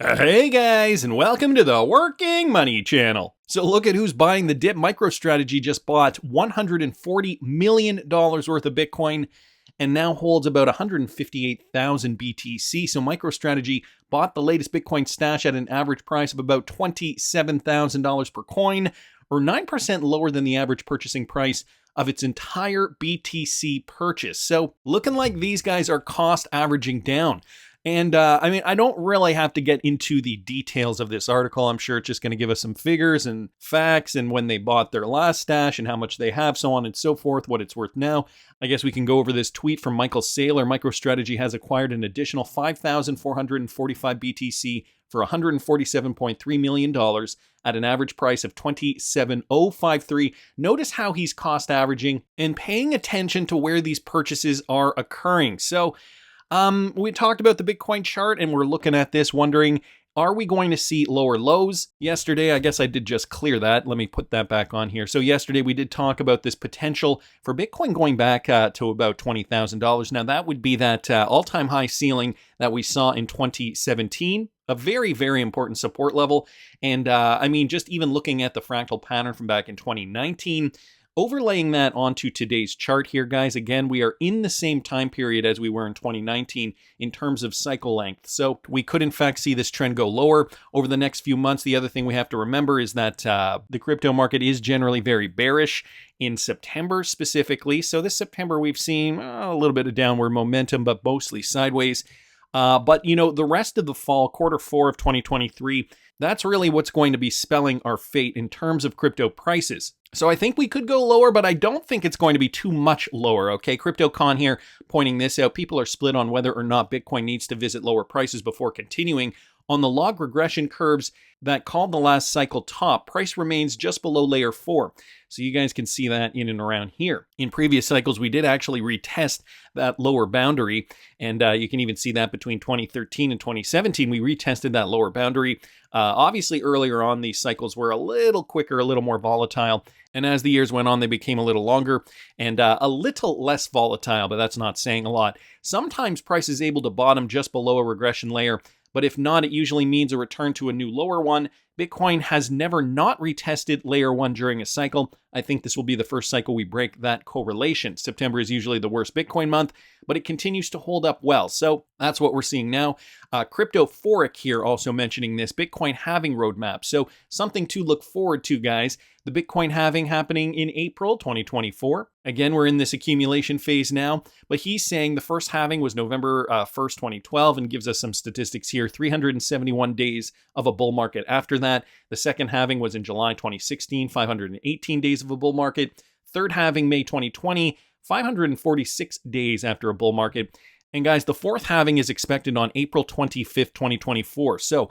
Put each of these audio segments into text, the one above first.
Hey guys, and welcome to the Working Money Channel. So look at who's buying the dip. MicroStrategy just bought $140 million worth of Bitcoin and now holds about 158,000 BTC. So MicroStrategy bought the latest Bitcoin stash at an average price of about $27,000 per coin, or 9% lower than the average purchasing price of its entire BTC purchase. So looking like these guys are cost averaging down. And I don't really have to get into the details of this article. I'm sure it's just going to give us some figures and facts and when they bought their last stash and how much they have, so on and so forth, what it's worth now. I guess we can go over this tweet from Michael Saylor. MicroStrategy has acquired an additional 5,445 BTC for $147.3 million at an average price of $27,053. Notice how he's cost averaging and paying attention to where these purchases are occurring. So, we talked about the Bitcoin chart and we're looking at this wondering, are we going to see lower lows? Yesterday, I guess I did just clear that. Let me put that back on here. So yesterday we did talk about this potential for Bitcoin going back to about $20,000. Now that would be that all-time high ceiling that we saw in 2017. A very, very important support level. And just even looking at the fractal pattern from back in 2019, overlaying that onto today's chart here, guys, again, we are in the same time period as we were in 2019 in terms of cycle length. So we could, in fact, see this trend go lower over the next few months. The other thing we have to remember is that the crypto market is generally very bearish in September specifically. So this September, we've seen a little bit of downward momentum, but mostly sideways. But the rest of the fall, Q4 of 2023, that's really what's going to be spelling our fate in terms of crypto prices. So I think we could go lower, but I don't think it's going to be too much lower, okay? CryptoCon here pointing this out. People are split on whether or not Bitcoin needs to visit lower prices before continuing. On the log regression curves that called the last cycle top, price remains just below layer 4. So you guys can see that in and around here. In previous cycles, we did actually retest that lower boundary, and you can even see that between 2013 and 2017, we retested that lower boundary. Obviously, earlier on, these cycles were a little quicker, a little more volatile, and as the years went on, they became a little longer and a little less volatile, but that's not saying a lot. Sometimes price is able to bottom just below a regression layer, but if not, it usually means a return to a new lower one. Bitcoin has never not retested layer 1 during a cycle. I think this will be the first cycle we break that correlation. September is usually the worst Bitcoin month, but it continues to hold up well. So that's what we're seeing now. Cryptophoric here also mentioning this Bitcoin halving roadmap. So something to look forward to, guys. The Bitcoin halving happening in April 2024. Again, we're in this accumulation phase now, but he's saying the first halving was November 1st, 2012, and gives us some statistics here. 371 days of a bull market after that. The second halving was in July 2016, 518 days of a bull market. Third halving, May 2020, 546 days after a bull market. And guys, the fourth halving is expected on April 25th, 2024. So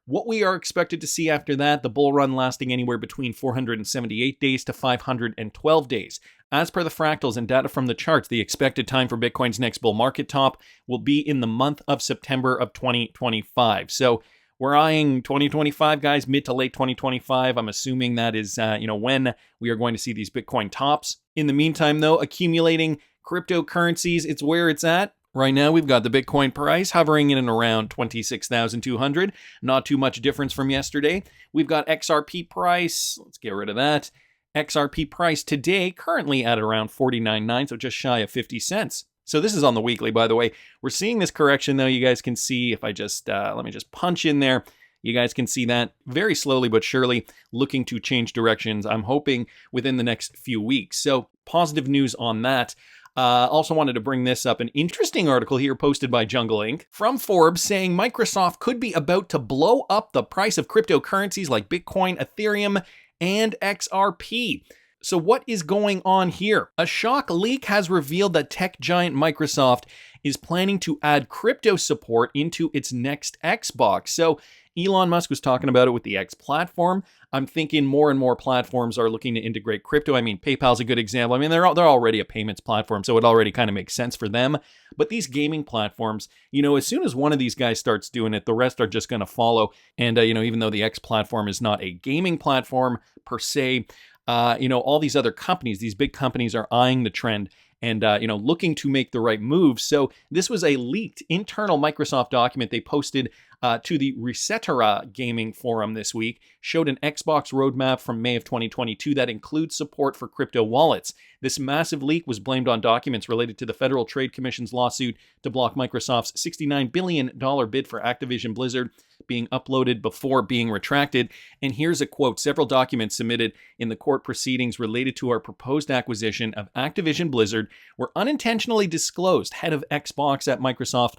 what we are expected to see after that, the bull run lasting anywhere between 478 days to 512 days. As per the fractals and data from the charts, the expected time for Bitcoin's next bull market top will be in the month of September of 2025. So we're eyeing 2025, guys, mid to late 2025. I'm assuming that is, when we are going to see these Bitcoin tops. In the meantime, though, accumulating cryptocurrencies, it's where it's at. Right now, we've got the Bitcoin price hovering in and around 26,200. Not too much difference from yesterday. We've got XRP price. Let's get rid of that. XRP price today currently at around 49.9, so just shy of 50 cents. So this is on the weekly, by the way. We're seeing this correction, though. You guys can see if I just, let me just punch in there. You guys can see that very slowly but surely looking to change directions. I'm hoping within the next few weeks. So positive news on that. Also wanted to bring this up. An interesting article here posted by Jungle Inc. from Forbes saying Microsoft could be about to blow up the price of cryptocurrencies like Bitcoin, Ethereum, and XRP. So what is going on here? A shock leak has revealed that tech giant Microsoft is planning to add crypto support into its next Xbox. So Elon Musk was talking about it with the X platform. I'm thinking more and more platforms are looking to integrate crypto. I mean, PayPal's a good example. I mean, they're already a payments platform, so it already kind of makes sense for them. But these gaming platforms, as soon as one of these guys starts doing it, the rest are just going to follow. And, even though the X platform is not a gaming platform per se, all these other companies, these big companies are eyeing the trend and, looking to make the right moves. So this was a leaked internal Microsoft document they posted to the Resetera Gaming Forum this week showed an Xbox roadmap from May of 2022 that includes support for crypto wallets. This massive leak was blamed on documents related to the Federal Trade Commission's lawsuit to block Microsoft's $69 billion bid for Activision Blizzard being uploaded before being retracted. And here's a quote: "Several documents submitted in the court proceedings related to our proposed acquisition of Activision Blizzard were unintentionally disclosed," head of Xbox at Microsoft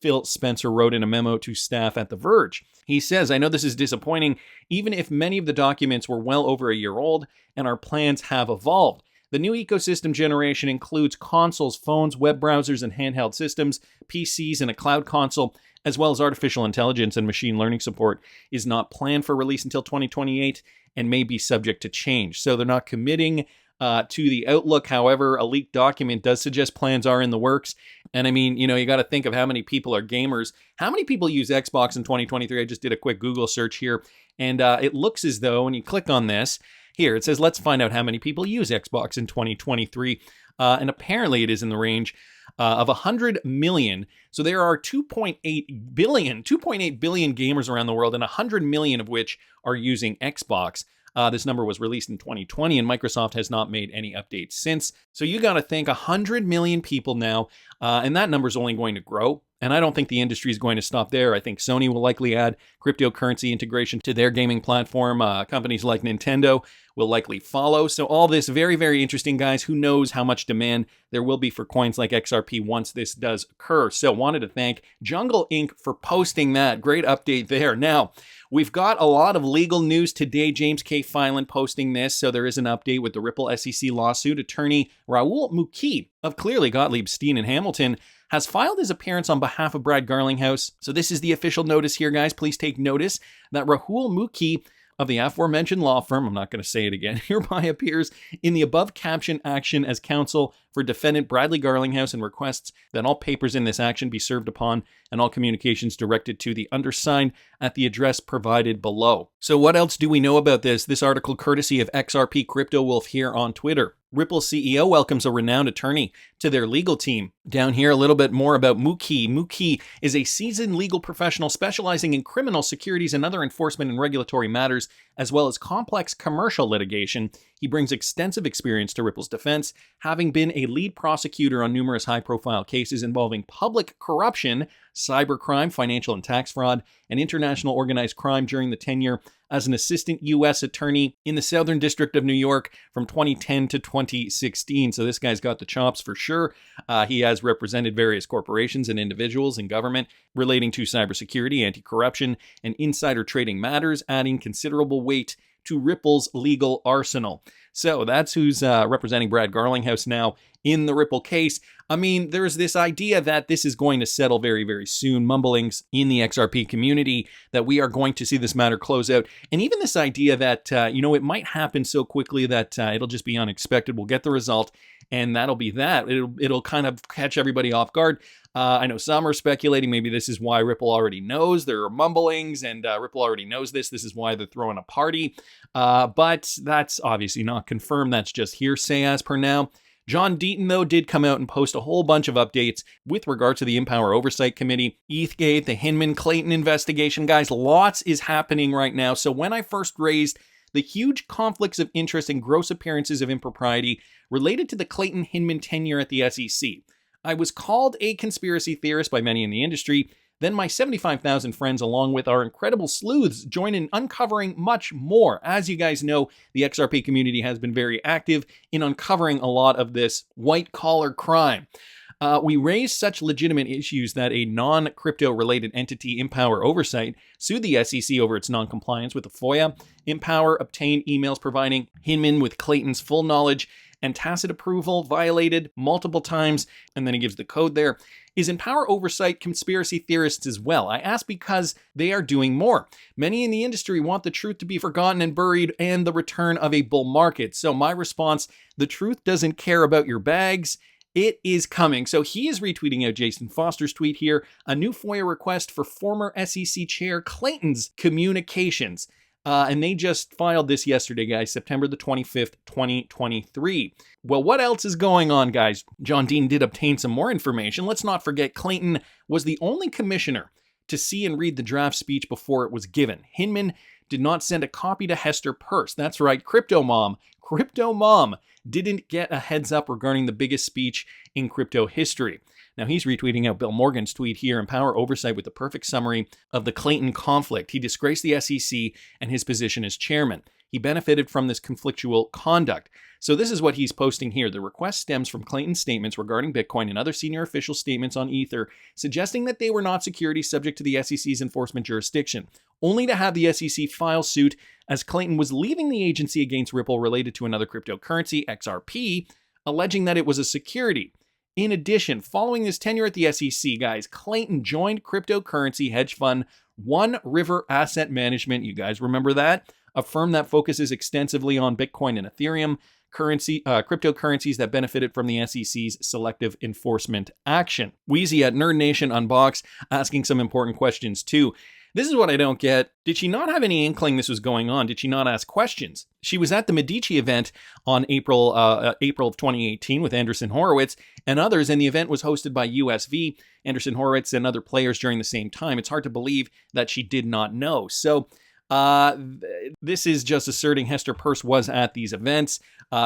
Phil Spencer wrote in a memo to staff at The Verge. He says, "I know this is disappointing, even if many of the documents were well over a year old and our plans have evolved. The new ecosystem generation includes consoles, phones, web browsers, and handheld systems, PCs, and a cloud console, as well as artificial intelligence and machine learning support, is not planned for release until 2028 and may be subject to change." So they're not committing to the outlook. However, a leaked document does suggest plans are in the works. And I mean, you got to think of how many people are gamers. How many people use Xbox in 2023? I just did a quick Google search here, and it looks as though, when you click on this, here, it says, let's find out how many people use Xbox in 2023. And apparently it is in the range of 100 million. So there are 2.8 billion gamers around the world, and 100 million of which are using Xbox. This number was released in 2020, and Microsoft has not made any updates since. So you got to think 100 million people now, and that number is only going to grow. And I don't think the industry is going to stop there. I think Sony will likely add cryptocurrency integration to their gaming platform. Companies like Nintendo will likely follow. So all this very, very interesting, guys. Who knows how much demand there will be for coins like XRP once this does occur. So wanted to thank Jungle Inc. for posting that. Great update there. Now, we've got a lot of legal news today. James K. Filan posting this. So there is an update with the Ripple SEC lawsuit. Attorney Rahul Mukhi of Clearly Gottlieb, Steen and Hamilton has filed his appearance on behalf of Brad Garlinghouse. So this is the official notice here, guys. Please take notice that Rahul Mukhi of the aforementioned law firm, I'm not going to say it again, hereby appears in the above caption action as counsel for defendant Bradley Garlinghouse and requests that all papers in this action be served upon and all communications directed to the undersigned at the address provided below. So what else do we know about this? This article courtesy of XRP Crypto Wolf here on Twitter. Ripple CEO welcomes a renowned attorney to their legal team. Down here, a little bit more about Mukhi. Mukhi is a seasoned legal professional specializing in criminal, securities, and other enforcement and regulatory matters, as well as complex commercial litigation. He brings extensive experience to Ripple's defense, having been a lead prosecutor on numerous high-profile cases involving public corruption, cybercrime, financial and tax fraud, and international organized crime during the tenure as an assistant U.S. attorney in the Southern District of New York from 2010 to 2016. So this guy's got the chops for sure. He has represented various corporations and individuals in government relating to cybersecurity, anti-corruption, and insider trading matters, adding considerable weight to Ripple's legal arsenal. So that's who's representing Brad Garlinghouse now in the Ripple case. I mean, there's this idea that this is going to settle very, very soon. Mumblings in the XRP community that we are going to see this matter close out. And even this idea that, it might happen so quickly that it'll just be unexpected. We'll get the result, and that'll be that. It'll kind of catch everybody off guard. I know some are speculating maybe this is why Ripple already knows. There are mumblings, and Ripple already knows this. This is why they're throwing a party. But that's obviously not confirmed. That's just hearsay as per now. John Deaton, though, did come out and post a whole bunch of updates with regard to the Empower Oversight Committee, ETHgate, the Hinman-Clayton investigation. Guys, lots is happening right now. So when I first raised the huge conflicts of interest and gross appearances of impropriety related to the Clayton-Hinman tenure at the SEC, I was called a conspiracy theorist by many in the industry. Then my 75,000 friends, along with our incredible sleuths, join in uncovering much more. As you guys know, the XRP community has been very active in uncovering a lot of this white-collar crime. We raised such legitimate issues that a non-crypto related entity, Empower Oversight, sued the SEC over its non-compliance with the FOIA. Empower obtained emails providing Hinman with Clayton's full knowledge and tacit approval violated multiple times, and then he gives the code there. Is Empower Oversight conspiracy theorists as well? I ask because they are doing more. Many in the industry want the truth to be forgotten and buried and the return of a bull market. So my response, the truth doesn't care about your bags. It is coming. So he is retweeting out Jason Foster's tweet here, a new FOIA request for former SEC Chair Clayton's communications. And they just filed this yesterday, guys, September the 25th, 2023. Well, what else is going on, guys? John Dean did obtain some more information. Let's not forget Clayton was the only commissioner to see and read the draft speech before it was given. Hinman did not send a copy to Hester Peirce. That's right, Crypto Mom didn't get a heads up regarding the biggest speech in crypto history. Now, he's retweeting out Bill Morgan's tweet here, Empower Oversight with the perfect summary of the Clayton conflict. He disgraced the SEC and his position as chairman. He benefited from this conflictual conduct. So this is what he's posting here. The request stems from Clayton's statements regarding Bitcoin and other senior official statements on Ether, suggesting that they were not securities subject to the SEC's enforcement jurisdiction, only to have the SEC file suit as Clayton was leaving the agency against Ripple related to another cryptocurrency, XRP, alleging that it was a security. In addition, following his tenure at the SEC, guys, Clayton joined cryptocurrency hedge fund One River Asset Management. You guys remember that? A firm that focuses extensively on Bitcoin and Ethereum cryptocurrencies that benefited from the SEC's selective enforcement action. Wheezy at Nerd Nation Unboxed asking some important questions too. This is what I don't get. Did she not have any inkling this was going on? Did she not ask questions? She was at the Medici event on April of 2018 with Andreessen Horowitz and others, and the event was hosted by USV, Andreessen Horowitz, and other players during the same time. It's hard to believe that she did not know. So this is just asserting Hester Peirce was at these events.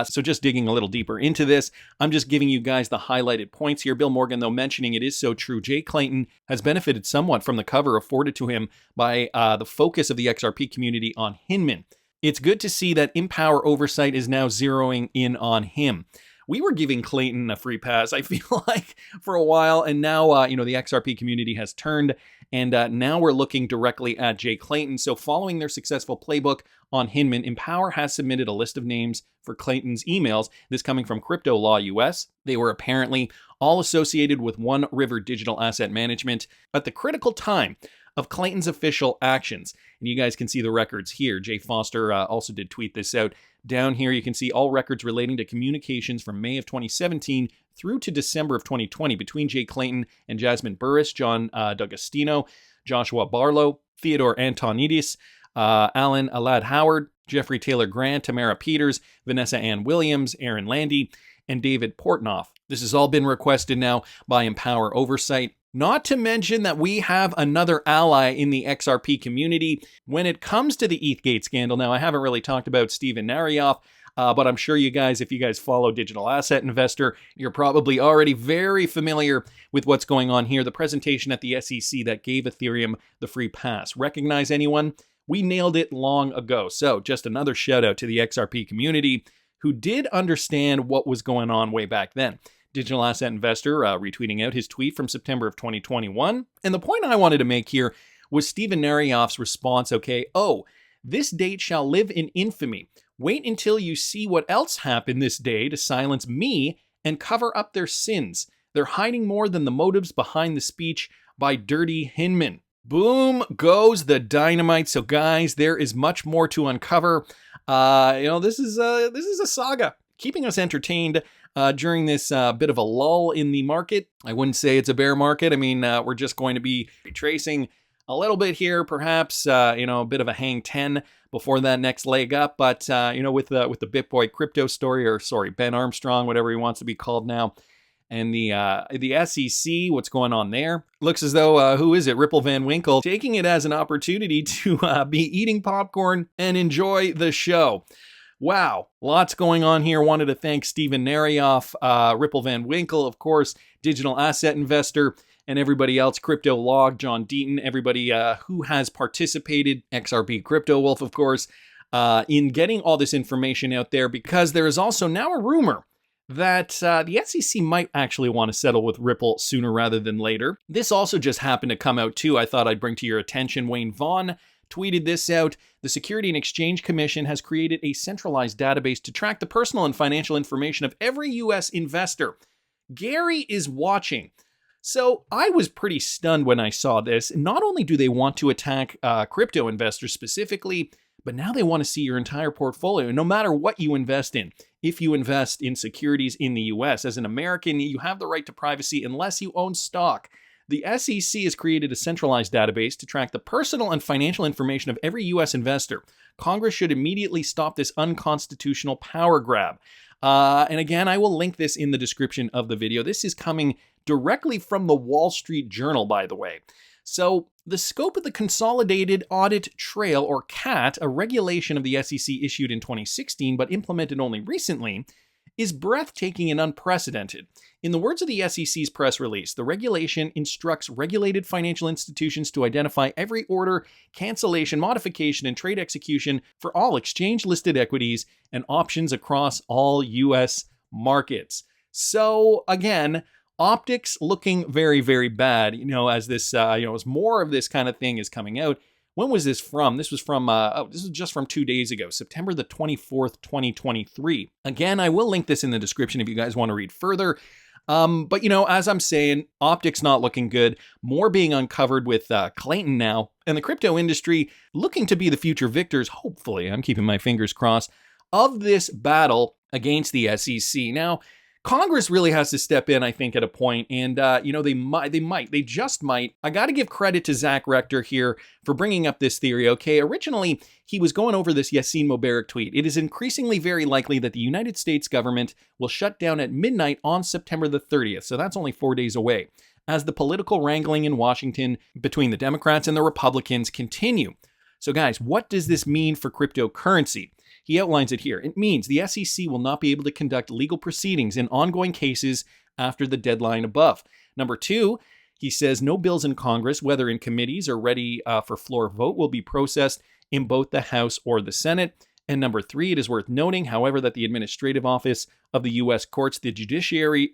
So just digging a little deeper into this, I'm just giving you guys the highlighted points here. Bill Morgan, though, mentioning it is so true. Jay Clayton has benefited somewhat from the cover afforded to him by the focus of the XRP community on Hinman. It's good to see that Empower Oversight is now zeroing in on him. We were giving Clayton a free pass, I feel like, for a while, and now, the XRP community has turned, and now we're looking directly at Jay Clayton. So following their successful playbook on Hinman, Empower has submitted a list of names for Clayton's emails, this coming from Crypto Law US. They were apparently all associated with One River Digital Asset Management at the critical time of Clayton's official actions. And you guys can see the records here. Jay Foster also did tweet this out. Down here, you can see all records relating to communications from May of 2017 through to December of 2020 between Jay Clayton and Jasmine Burris, John D'Agostino, Joshua Barlow, Theodore Antonidis, Alan Alad Howard, Jeffrey Taylor Grant, Tamara Peters, Vanessa Ann Williams, Aaron Landy, and David Portnoff. This has all been requested now by Empower Oversight. Not to mention that we have another ally in the XRP community when it comes to the ETHgate scandal. Now, I haven't really talked about Steven Narioff, but I'm sure you guys, if you guys follow Digital Asset Investor, you're probably already very familiar with what's going on here. The presentation at the SEC that gave Ethereum the free pass. Recognize anyone? We nailed it long ago. So just another shout out to the XRP community who did understand what was going on way back then. Digital Asset Investor retweeting out his tweet from September of 2021. And the point I wanted to make here was Steven Narioff's response, this date shall live in infamy. Wait until you see what else happened this day to silence me and cover up their sins. They're hiding more than the motives behind the speech by Dirty Hinman. Boom goes the dynamite. So guys, there is much more to uncover. This is a saga keeping us entertained during this bit of a lull in the market. I wouldn't say it's a bear market. I mean, we're just going to be retracing a little bit here, perhaps, a bit of a hang 10 before that next leg up. But, with the BitBoy crypto story, Ben Armstrong, whatever he wants to be called now, and the SEC, what's going on there? Looks as though, who is it? Ripple Van Winkle, taking it as an opportunity to be eating popcorn and enjoy the show. Wow, lots going on here. Wanted to thank Steven Narioff, Ripple Van Winkle, of course, Digital Asset Investor, and everybody else, Crypto Log, John Deaton, everybody who has participated, XRP Crypto Wolf, of course, in getting all this information out there, because there is also now a rumor that the SEC might actually want to settle with Ripple sooner rather than later. This also just happened to come out too. I thought I'd bring to your attention. Wayne Vaughn tweeted this out. The Security and Exchange Commission has created a centralized database to track the personal and financial information of every U.S. investor. Gary is watching. So I was pretty stunned when I saw this. Not only do they want to attack crypto investors specifically, but now they want to see your entire portfolio, no matter what you invest in. If you invest in securities in the US, as an American, you have the right to privacy unless you own stock. The SEC has created a centralized database to track the personal and financial information of every US investor. Congress should immediately stop this unconstitutional power grab. And again, I will link this in the description of the video. This is coming directly from the Wall Street Journal, by the way. So the scope of the Consolidated Audit Trail, or CAT, a regulation of the SEC issued in 2016 but implemented only recently, is breathtaking and unprecedented. In the words of the SEC's press release, the regulation instructs regulated financial institutions to identify every order, cancellation, modification, and trade execution for all exchange-listed equities and options across all U.S. markets. So, again, optics looking very, very bad, as this, as more of this kind of thing is coming out. When was this from? This was from, this was just from 2 days ago, September the 24th, 2023. Again, I will link this in the description if you guys want to read further. But, as I'm saying, optics not looking good, more being uncovered with Clayton now, and the crypto industry looking to be the future victors, hopefully, I'm keeping my fingers crossed, of this battle against the SEC. Now, Congress really has to step in, I think, at a point, and, they just might. I got to give credit to Zach Rector here for bringing up this theory, okay? Originally, he was going over this Yassine Mubarak tweet. It is increasingly very likely that the United States government will shut down at midnight on September the 30th, so that's only 4 days away, as the political wrangling in Washington between the Democrats and the Republicans continue. So guys, what does this mean for cryptocurrency? He outlines it here. It means the SEC will not be able to conduct legal proceedings in ongoing cases after the deadline above. Number two, he says no bills in Congress, whether in committees or ready for floor vote, will be processed in both the House or the Senate. And number three, it is worth noting, however, that the administrative office of the U.S. courts, the judiciary's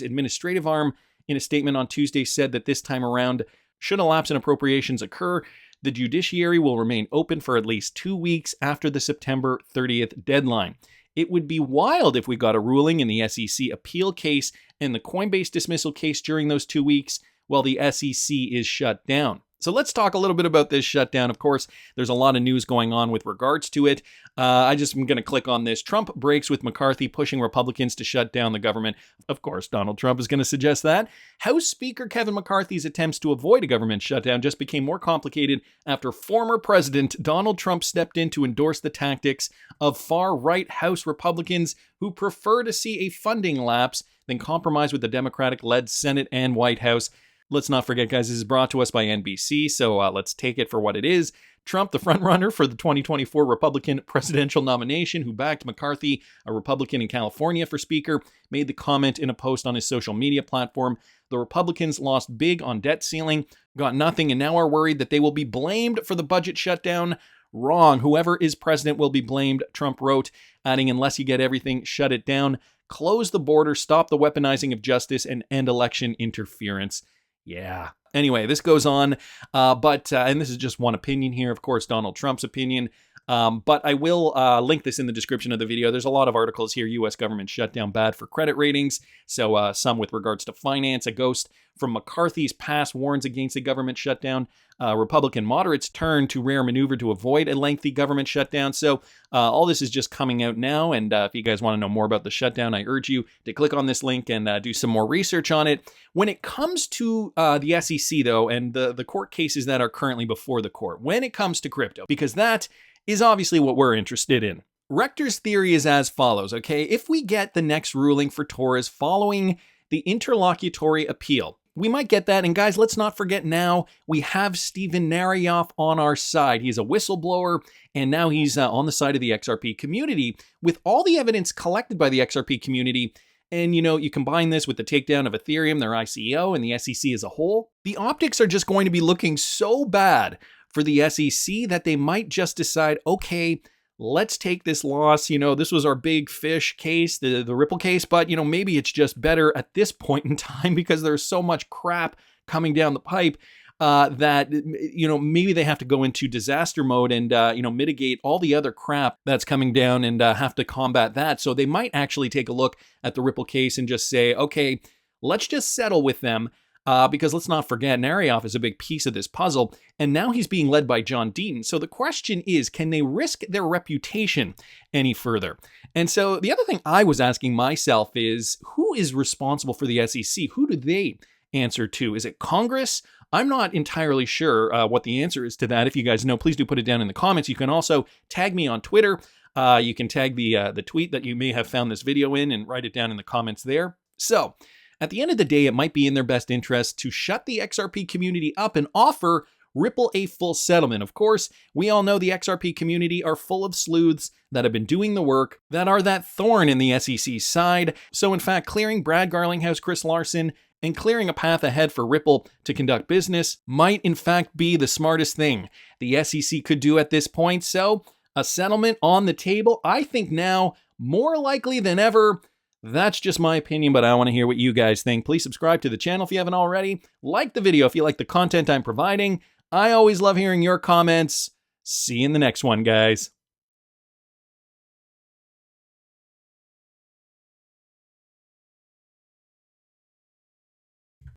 administrative arm, in a statement on Tuesday said that this time around, should a lapse in appropriations occur, the judiciary will remain open for at least 2 weeks after the September 30th deadline. It would be wild if we got a ruling in the SEC appeal case and the Coinbase dismissal case during those 2 weeks while the SEC is shut down. So let's talk a little bit about this shutdown. Of course, there's a lot of news going on with regards to it. I just am going to click on this. Trump breaks with McCarthy, pushing Republicans to shut down the government. Of course, Donald Trump is going to suggest that. House Speaker Kevin McCarthy's attempts to avoid a government shutdown just became more complicated after former President Donald Trump stepped in to endorse the tactics of far-right House Republicans who prefer to see a funding lapse than compromise with the Democratic-led Senate and White House. Let's not forget, guys, this is brought to us by NBC, so let's take it for what it is. Trump, the frontrunner for the 2024 Republican presidential nomination, who backed McCarthy, a Republican in California, for Speaker, made the comment in a post on his social media platform. The Republicans lost big on debt ceiling, got nothing, and now are worried that they will be blamed for the budget shutdown. Wrong. Whoever is president will be blamed, Trump wrote, adding, unless you get everything, shut it down, close the border, stop the weaponizing of justice, and end election interference. Yeah. Anyway, this goes on, but this is just one opinion here, of course, Donald Trump's opinion, but I will link this in the description of the video. There's a lot of articles here, U.S. government shutdown bad for credit ratings, so some with regards to finance. A ghost from McCarthy's past warns against a government shutdown. Republican moderates turn to rare maneuver to avoid a lengthy government shutdown. So all this is just coming out now, and if you guys want to know more about the shutdown, I urge you to click on this link and do some more research on it. When it comes to the SEC, though, and the court cases that are currently before the court, when it comes to crypto, because that is obviously what we're interested in. Rector's theory is as follows, okay? If we get the next ruling for Torres following the interlocutory appeal, we might get that. And guys, let's not forget now, we have Steven Narioff on our side. He's a whistleblower, and now he's on the side of the XRP community. With all the evidence collected by the XRP community, and you combine this with the takedown of Ethereum, their ICO, and the SEC as a whole, the optics are just going to be looking so bad for the SEC that they might just decide, okay, let's take this loss. This was our big fish case, the Ripple case, but, maybe it's just better at this point in time because there's so much crap coming down the pipe that, maybe they have to go into disaster mode and, mitigate all the other crap that's coming down and have to combat that. So they might actually take a look at the Ripple case and just say, okay, let's just settle with them. Because let's not forget, Narioff is a big piece of this puzzle, and now he's being led by John Deaton. So the question is, can they risk their reputation any further? And so the other thing I was asking myself is, who is responsible for the SEC? Who do they answer to? Is it Congress? I'm not entirely sure what the answer is to that. If you guys know, please do put it down in the comments. You can also tag me on Twitter. You can tag the tweet that you may have found this video in and write it down in the comments there. So, At the end of the day, it might be in their best interest to shut the XRP community up and offer Ripple a full settlement. Of course, we all know the XRP community are full of sleuths that have been doing the work, that are that thorn in the SEC's side. So in fact, clearing Brad Garlinghouse, Chris Larson, and clearing a path ahead for Ripple to conduct business might in fact be the smartest thing the SEC could do at this point. So a settlement on the table, I think now more likely than ever. That's just my opinion, but I want to hear what you guys think. Please subscribe to the channel if you haven't already. Like the video if you like the content I'm providing. I always love hearing your comments. See you in the next one, guys.